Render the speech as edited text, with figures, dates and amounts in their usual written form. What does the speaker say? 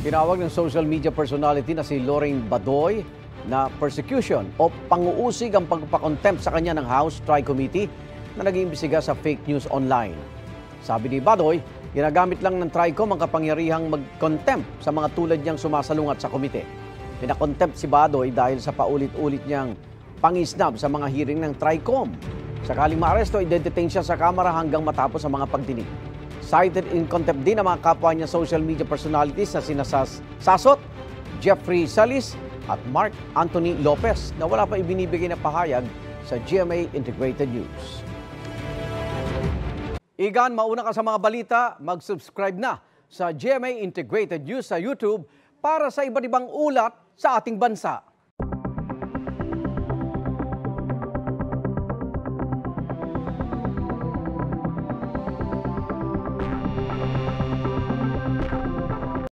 Tinawag ng social media personality na si Lorraine Badoy na persecution o panguusig ang pagpakontempt sa kanya ng House Tri-Committee na nag-iimbestiga sa fake news online. Sabi ni Badoy, ginagamit lang ng TRICOM ang kapangyarihang mag-contempt sa mga tulad niyang sumasalungat sa komite. Pinakontempt si Badoy dahil sa paulit-ulit niyang pangisnab sa mga hearing ng TRICOM. Sakaling maaresto, i-detain siya sa kamera hanggang matapos ang mga pagdinig. Cited in contempt din ang mga kapwa niya social media personalities na sina Sasot, Jeffrey Salis at Mark Anthony Lopez na wala pa ibinibigay na pahayag sa GMA Integrated News. Igan, mauna ka sa mga balita, mag-subscribe na sa GMA Integrated News sa YouTube para sa iba't ibang ulat sa ating bansa.